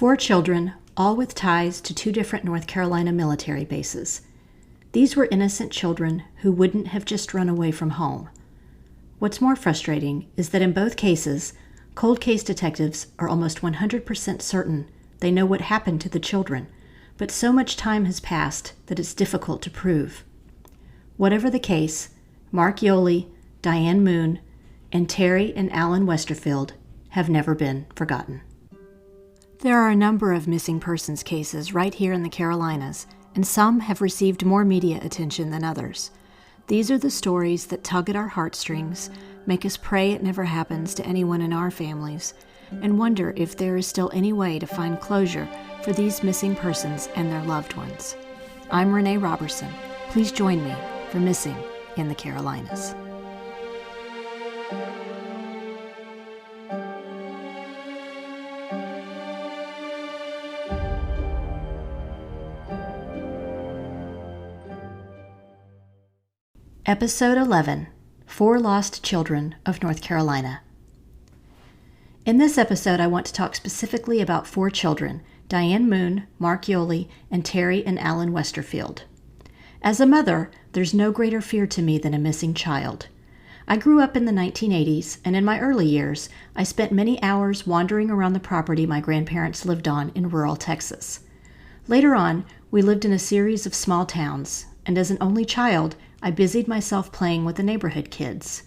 4 children, all with ties to 2 different North Carolina military bases. These were innocent children who wouldn't have just run away from home. What's more frustrating is that in both cases, cold case detectives are almost 100% certain they know what happened to the children, but so much time has passed that it's difficult to prove. Whatever the case, Mark Yoli, Diane Moon, and Terry and Alan Westerfield have never been forgotten. There are a number of missing persons cases right here in the Carolinas, and some have received more media attention than others. These are the stories that tug at our heartstrings, make us pray it never happens to anyone in our families, and wonder if there is still any way to find closure for these missing persons and their loved ones. I'm Renee Robertson. Please join me for Missing in the Carolinas. Episode 11, 4 Lost Children of North Carolina. In this episode, I want to talk specifically about 4 children, Diane Moon, Mark Yoli, and Terry and Alan Westerfield. As a mother, there's no greater fear to me than a missing child. I grew up in the 1980s, and in my early years, I spent many hours wandering around the property my grandparents lived on in rural Texas. Later on, we lived in a series of small towns, and as an only child, I busied myself playing with the neighborhood kids.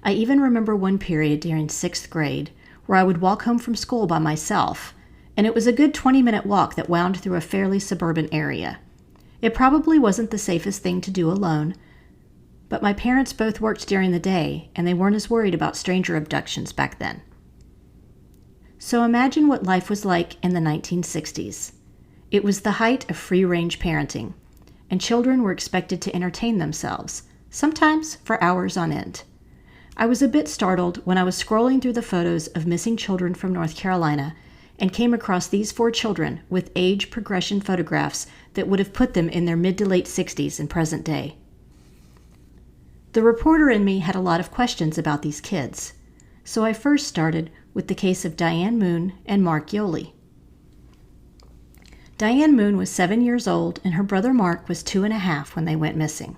I even remember one period during 6th grade where I would walk home from school by myself, and it was a good 20-minute walk that wound through a fairly suburban area. It probably wasn't the safest thing to do alone, but my parents both worked during the day, and they weren't as worried about stranger abductions back then. So imagine what life was like in the 1960s. It was the height of free-range parenting, and children were expected to entertain themselves, sometimes for hours on end. I was a bit startled when I was scrolling through the photos of missing children from North Carolina and came across these 4 children with age progression photographs that would have put them in their mid to late 60s in present day. The reporter in me had a lot of questions about these kids, so I first started with the case of Diane Moon and Mark Yoli. Diane Moon was 7 years old, and her brother Mark was 2.5 when they went missing.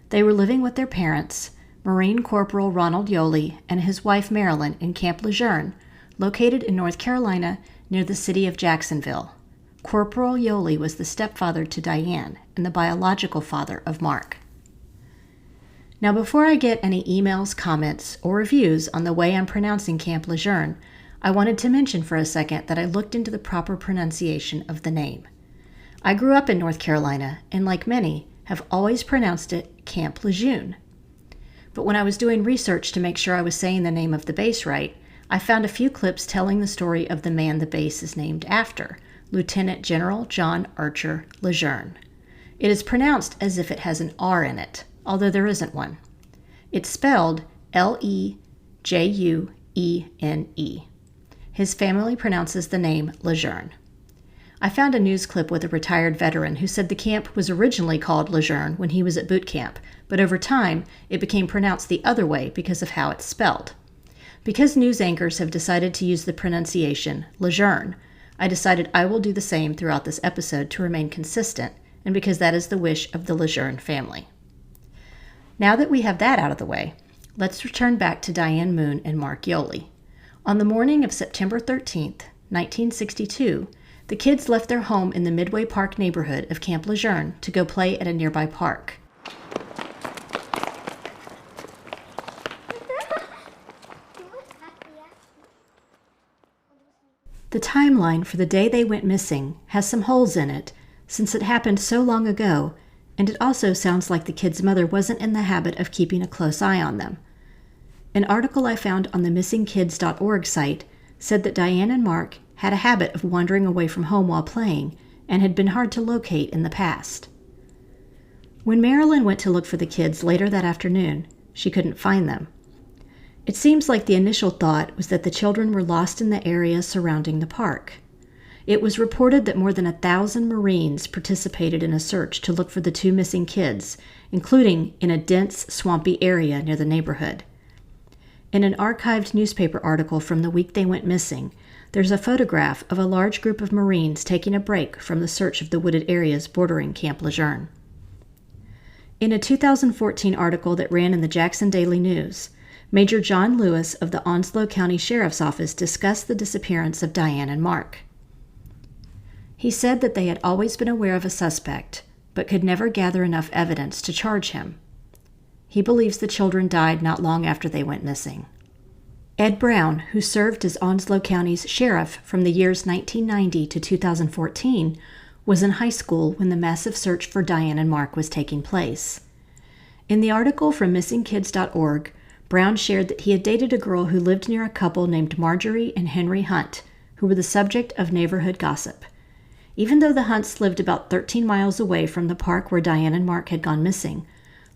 They were living with their parents, Marine Corporal Ronald Yoli and his wife Marilyn, in Camp Lejeune, located in North Carolina near the city of Jacksonville. Corporal Yoli was the stepfather to Diane and the biological father of Mark. Now, before I get any emails, comments, or reviews on the way I'm pronouncing Camp Lejeune, I wanted to mention for a second that I looked into the proper pronunciation of the name. I grew up in North Carolina, and like many, have always pronounced it Camp Lejeune. But when I was doing research to make sure I was saying the name of the base right, I found a few clips telling the story of the man the base is named after, Lieutenant General John Archer Lejeune. It is pronounced as if it has an R in it, although there isn't one. It's spelled Lejeune. His family pronounces the name Lejeune. I found a news clip with a retired veteran who said the camp was originally called Lejeune when he was at boot camp, but over time it became pronounced the other way because of how it's spelled. Because news anchors have decided to use the pronunciation Lejeune, I decided I will do the same throughout this episode to remain consistent, and because that is the wish of the Lejeune family. Now that we have that out of the way, let's return back to Diane Moon and Mark Yoli. On the morning of September 13th, 1962, the kids left their home in the Midway Park neighborhood of Camp Lejeune to go play at a nearby park. The timeline for the day they went missing has some holes in it, since it happened so long ago, and it also sounds like the kids' mother wasn't in the habit of keeping a close eye on them. An article I found on the missingkids.org site said that Diane and Mark had a habit of wandering away from home while playing and had been hard to locate in the past. When Marilyn went to look for the kids later that afternoon, she couldn't find them. It seems like the initial thought was that the children were lost in the area surrounding the park. It was reported that more than 1,000 Marines participated in a search to look for the 2 missing kids, including in a dense, swampy area near the neighborhood. In an archived newspaper article from the week they went missing, there's a photograph of a large group of Marines taking a break from the search of the wooded areas bordering Camp Lejeune. In a 2014 article that ran in the Jackson Daily News, Major John Lewis of the Onslow County Sheriff's Office discussed the disappearance of Diane and Mark. He said that they had always been aware of a suspect, but could never gather enough evidence to charge him. He believes the children died not long after they went missing. Ed Brown, who served as Onslow County's sheriff from the years 1990 to 2014, was in high school when the massive search for Diane and Mark was taking place. In the article from missingkids.org, Brown shared that he had dated a girl who lived near a couple named Marjorie and Henry Hunt, who were the subject of neighborhood gossip. Even though the Hunts lived about 13 miles away from the park where Diane and Mark had gone missing,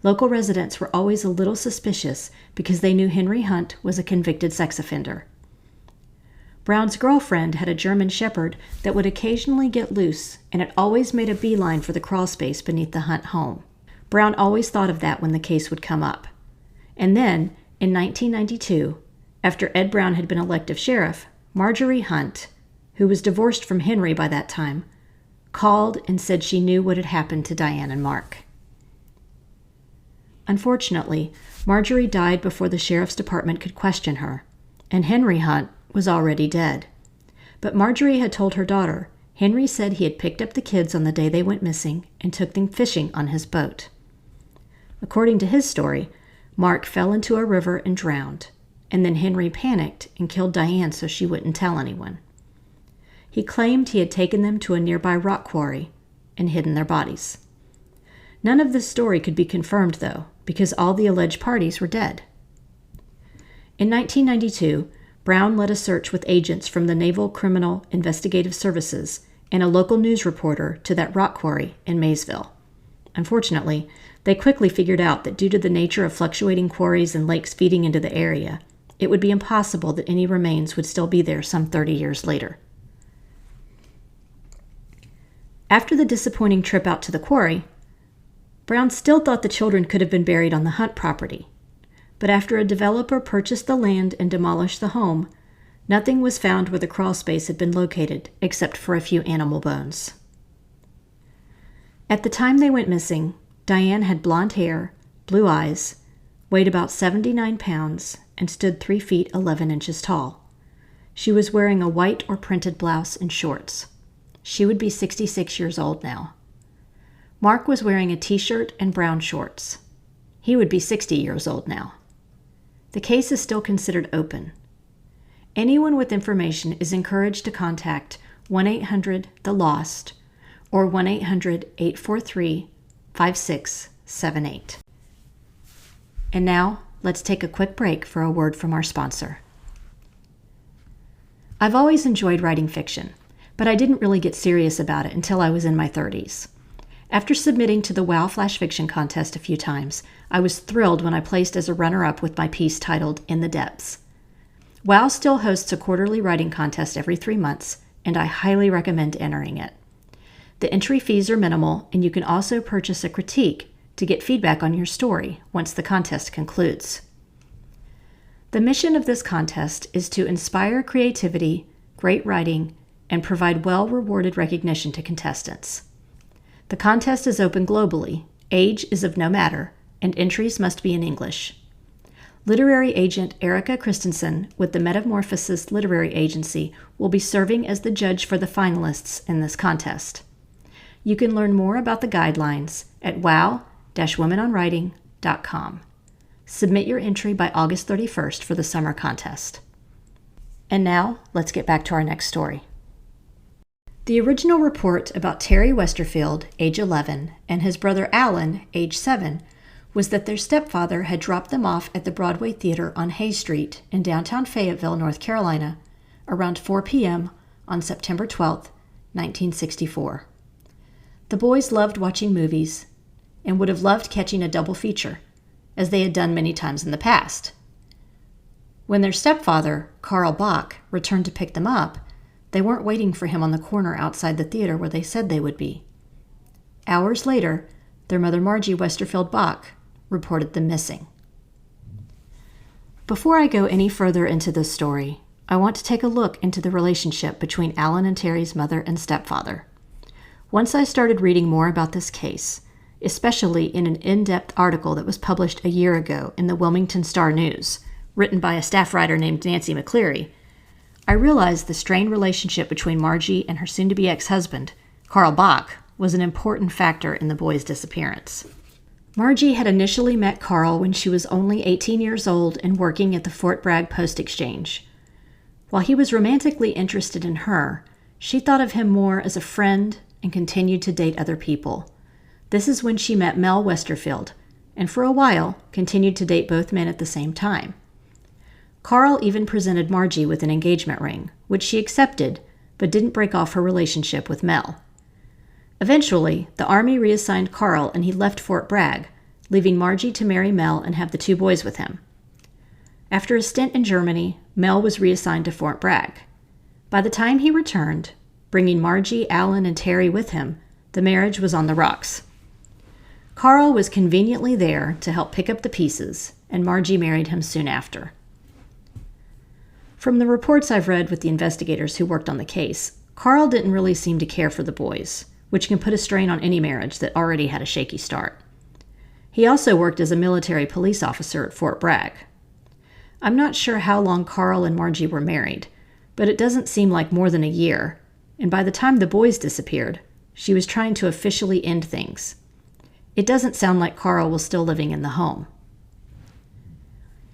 local residents were always a little suspicious because they knew Henry Hunt was a convicted sex offender. Brown's girlfriend had a German Shepherd that would occasionally get loose, and it always made a beeline for the crawlspace beneath the Hunt home. Brown always thought of that when the case would come up. And then, in 1992, after Ed Brown had been elected sheriff, Marjorie Hunt, who was divorced from Henry by that time, called and said she knew what had happened to Diane and Mark. Unfortunately, Marjorie died before the sheriff's department could question her, and Henry Hunt was already dead. But Marjorie had told her daughter, Henry said he had picked up the kids on the day they went missing and took them fishing on his boat. According to his story, Mark fell into a river and drowned, and then Henry panicked and killed Diane so she wouldn't tell anyone. He claimed he had taken them to a nearby rock quarry and hidden their bodies. None of this story could be confirmed, though, because all the alleged parties were dead. In 1992, Brown led a search with agents from the Naval Criminal Investigative Services and a local news reporter to that rock quarry in Maysville. Unfortunately, they quickly figured out that due to the nature of fluctuating quarries and lakes feeding into the area, it would be impossible that any remains would still be there some 30 years later. After the disappointing trip out to the quarry, Brown still thought the children could have been buried on the Hunt property. But after a developer purchased the land and demolished the home, nothing was found where the crawlspace had been located except for a few animal bones. At the time they went missing, Diane had blonde hair, blue eyes, weighed about 79 pounds, and stood 3 feet 11 inches tall. She was wearing a white or printed blouse and shorts. She would be 66 years old now. Mark was wearing a t-shirt and brown shorts. He would be 60 years old now. The case is still considered open. Anyone with information is encouraged to contact 1-800-THE-LOST or 1-800-843-5678. And now, let's take a quick break for a word from our sponsor. I've always enjoyed writing fiction, but I didn't really get serious about it until I was in my 30s. After submitting to the WOW Flash Fiction Contest a few times, I was thrilled when I placed as a runner-up with my piece titled In the Depths. WOW still hosts a quarterly writing contest every 3 months, and I highly recommend entering it. The entry fees are minimal, and you can also purchase a critique to get feedback on your story once the contest concludes. The mission of this contest is to inspire creativity, great writing, and provide well-rewarded recognition to contestants. The contest is open globally, age is of no matter, and entries must be in English. Literary agent Erica Christensen with the Metamorphosis Literary Agency will be serving as the judge for the finalists in this contest. You can learn more about the guidelines at wow-womenonwriting.com. Submit your entry by August 31st for the summer contest. And now, let's get back to our next story. The original report about Terry Westerfield, age 11, and his brother Alan, age 7, was that their stepfather had dropped them off at the Broadway Theater on Hay Street in downtown Fayetteville, North Carolina, around 4 p.m. on September 12, 1964. The boys loved watching movies and would have loved catching a double feature, as they had done many times in the past. When their stepfather, Carl Bach, returned to pick them up, they weren't waiting for him on the corner outside the theater where they said they would be. Hours later, their mother Margie Westerfield Bach reported them missing. Before I go any further into this story, I want to take a look into the relationship between Alan and Terry's mother and stepfather. Once I started reading more about this case, especially in an in-depth article that was published a year ago in the Wilmington Star-News, written by a staff writer named Nancy McCleary, I realized the strained relationship between Margie and her soon-to-be ex-husband, Carl Bach, was an important factor in the boys' disappearance. Margie had initially met Carl when she was only 18 years old and working at the Fort Bragg Post Exchange. While he was romantically interested in her, she thought of him more as a friend and continued to date other people. This is when she met Mel Westerfield, and for a while continued to date both men at the same time. Carl even presented Margie with an engagement ring, which she accepted, but didn't break off her relationship with Mel. Eventually, the Army reassigned Carl and he left Fort Bragg, leaving Margie to marry Mel and have the 2 boys with him. After a stint in Germany, Mel was reassigned to Fort Bragg. By the time he returned, bringing Margie, Alan, and Terry with him, the marriage was on the rocks. Carl was conveniently there to help pick up the pieces, and Margie married him soon after. From the reports I've read with the investigators who worked on the case, Carl didn't really seem to care for the boys, which can put a strain on any marriage that already had a shaky start. He also worked as a military police officer at Fort Bragg. I'm not sure how long Carl and Margie were married, but it doesn't seem like more than a year, and by the time the boys disappeared, she was trying to officially end things. It doesn't sound like Carl was still living in the home.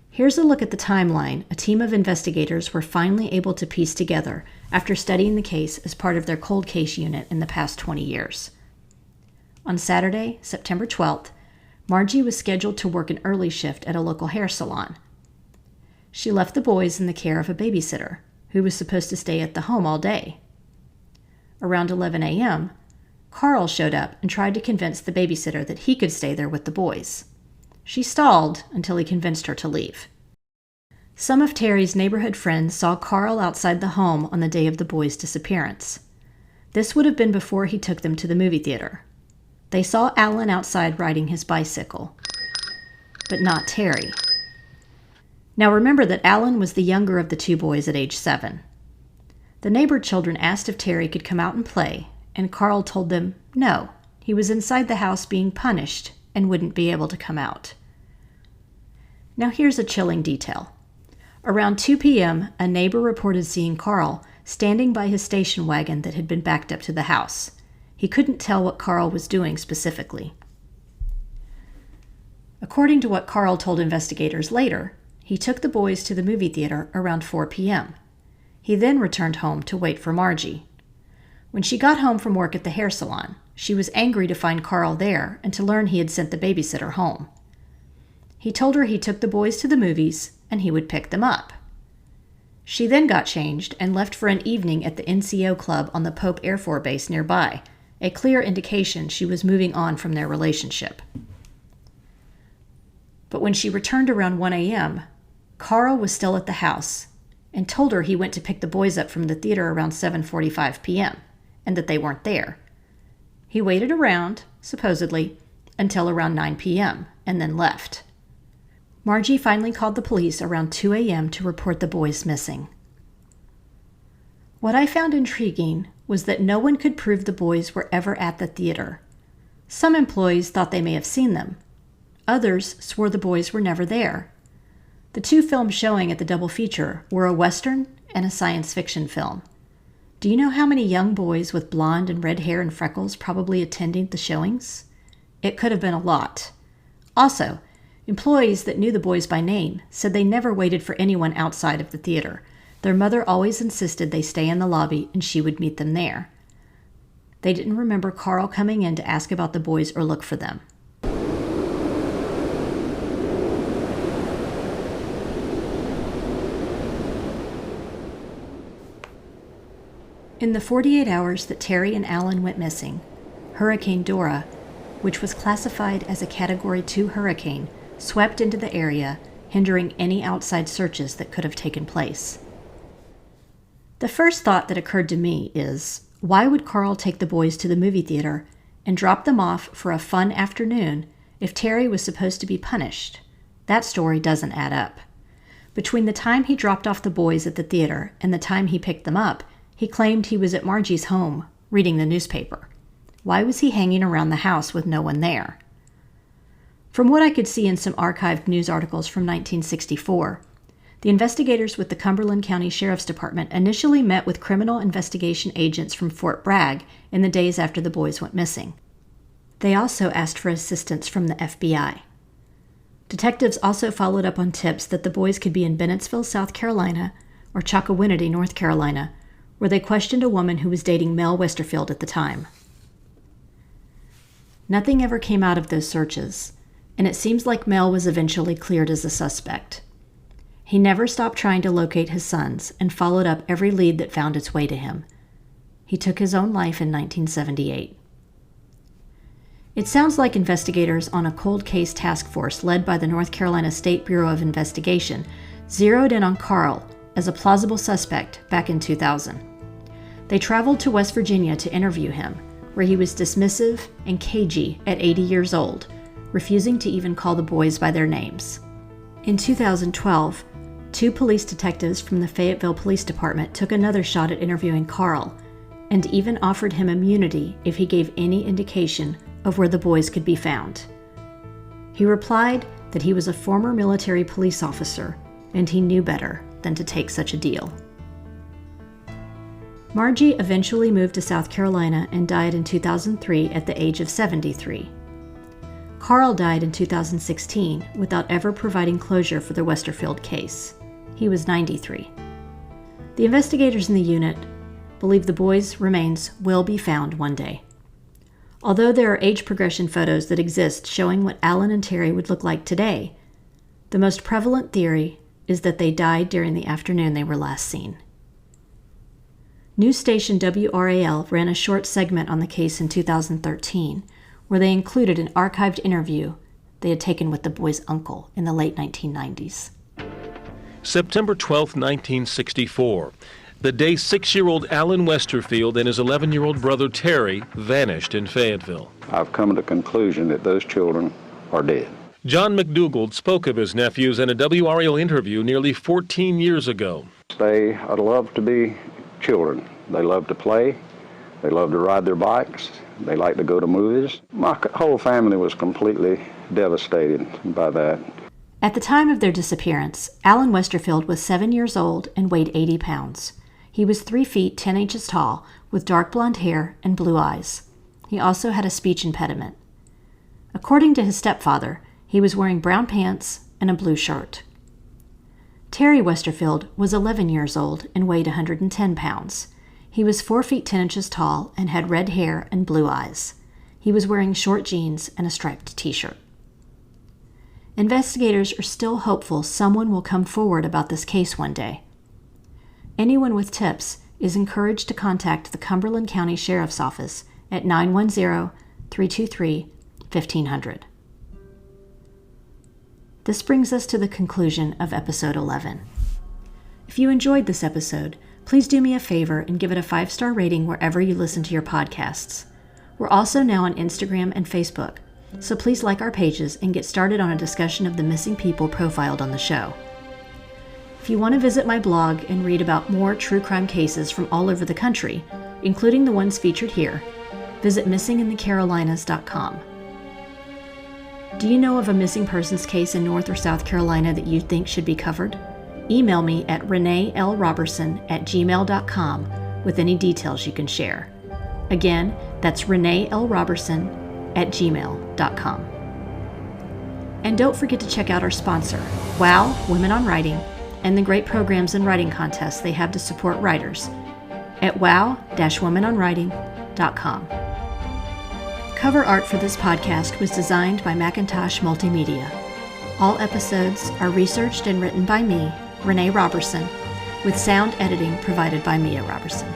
Here's a look at the timeline a team of investigators were finally able to piece together after studying the case as part of their cold case unit in the past 20 years. On Saturday, September 12th, Margie was scheduled to work an early shift at a local hair salon. She left the boys in the care of a babysitter, who was supposed to stay at the home all day. Around 11 a.m., Carl showed up and tried to convince the babysitter that he could stay there with the boys. She stalled until he convinced her to leave. Some of Terry's neighborhood friends saw Carl outside the home on the day of the boys' disappearance. This would have been before he took them to the movie theater. They saw Alan outside riding his bicycle, but not Terry. Now remember that Alan was the younger of the 2 boys at age 7. The neighbor children asked if Terry could come out and play, and Carl told them no, he was inside the house being punished and wouldn't be able to come out. Now here's a chilling detail. Around 2 p.m., a neighbor reported seeing Carl standing by his station wagon that had been backed up to the house. He couldn't tell what Carl was doing specifically. According to what Carl told investigators later, he took the boys to the movie theater around 4 p.m. He then returned home to wait for Margie. When she got home from work at the hair salon, she was angry to find Carl there and to learn he had sent the babysitter home. He told her he took the boys to the movies and he would pick them up. She then got changed and left for an evening at the NCO club on the Pope Air Force Base nearby, a clear indication she was moving on from their relationship. But when she returned around 1 a.m., Carl was still at the house and told her he went to pick the boys up from the theater around 7:45 p.m. and that they weren't there. He waited around, supposedly, until around 9 p.m. and then left. Margie finally called the police around 2 a.m. to report the boys missing. What I found intriguing was that no one could prove the boys were ever at the theater. Some employees thought they may have seen them. Others swore the boys were never there. The 2 films showing at the double feature were a Western and a science fiction film. Do you know how many young boys with blonde and red hair and freckles probably attended the showings? It could have been a lot. Also, employees that knew the boys by name said they never waited for anyone outside of the theater. Their mother always insisted they stay in the lobby and she would meet them there. They didn't remember Carl coming in to ask about the boys or look for them. In the 48 hours that Terry and Alan went missing, Hurricane Dora, which was classified as a Category 2 hurricane, swept into the area, hindering any outside searches that could have taken place. The first thought that occurred to me is, why would Carl take the boys to the movie theater and drop them off for a fun afternoon if Terry was supposed to be punished? That story doesn't add up. Between the time he dropped off the boys at the theater and the time he picked them up, he claimed he was at Margie's home, reading the newspaper. Why was he hanging around the house with no one there? From what I could see in some archived news articles from 1964, the investigators with the Cumberland County Sheriff's Department initially met with criminal investigation agents from Fort Bragg in the days after the boys went missing. They also asked for assistance from the FBI. Detectives also followed up on tips that the boys could be in Bennettsville, South Carolina, or Chocowinity, North Carolina, where they questioned a woman who was dating Mel Westerfield at the time. Nothing ever came out of those searches, and it seems like Mel was eventually cleared as a suspect. He never stopped trying to locate his sons and followed up every lead that found its way to him. He took his own life in 1978. It sounds like investigators on a cold case task force led by the North Carolina State Bureau of Investigation zeroed in on Carl as a plausible suspect back in 2000. They traveled to West Virginia to interview him, where he was dismissive and cagey at 80 years old, refusing to even call the boys by their names. In 2012, 2 police detectives from the Fayetteville Police Department took another shot at interviewing Carl, and even offered him immunity if he gave any indication of where the boys could be found. He replied that he was a former military police officer, and he knew better than to take such a deal. Margie eventually moved to South Carolina and died in 2003 at the age of 73. Carl died in 2016 without ever providing closure for the Westerfield case. He was 93. The investigators in the unit believe the boys' remains will be found one day. Although there are age progression photos that exist showing what Alan and Terry would look like today, the most prevalent theory is that they died during the afternoon they were last seen. News station WRAL ran a short segment on the case in 2013, where they included an archived interview they had taken with the boys' uncle in the late 1990s. September 12, 1964. The day 6-year-old Alan Westerfield and his 11-year-old brother Terry vanished in Fayetteville. I've come to the conclusion that those children are dead. John McDougald spoke of his nephews in a WRAL interview nearly 14 years ago. They love to be children. They love to play. They love to ride their bikes. They like to go to movies. My whole family was completely devastated by that. At the time of their disappearance, Alan Westerfield was 7 years old and weighed 80 pounds. He was 3 feet 10 inches tall, with dark blonde hair and blue eyes. He also had a speech impediment. According to his stepfather, he was wearing brown pants and a blue shirt. Terry Westerfield was 11 years old and weighed 110 pounds. He was 4 feet 10 inches tall and had red hair and blue eyes. He was wearing short jeans and a striped t-shirt. Investigators are still hopeful someone will come forward about this case one day. Anyone with tips is encouraged to contact the Cumberland County Sheriff's Office at 910-323-1500. This brings us to the conclusion of episode 11. If you enjoyed this episode, please do me a favor and give it a 5-star rating wherever you listen to your podcasts. We're also now on Instagram and Facebook, so please like our pages and get started on a discussion of the missing people profiled on the show. If you want to visit my blog and read about more true crime cases from all over the country, including the ones featured here, visit missinginthecarolinas.com. Do you know of a missing persons case in North or South Carolina that you think should be covered? Email me at reneelrobertson@gmail.com with any details you can share. Again, that's reneelrobertson@gmail.com. And don't forget to check out our sponsor, WOW Women on Writing, and the great programs and writing contests they have to support writers at wow-womenonwriting.com. Cover art for this podcast was designed by Macintosh Multimedia. All episodes are researched and written by me, Renee Robertson, with sound editing provided by Mia Robertson.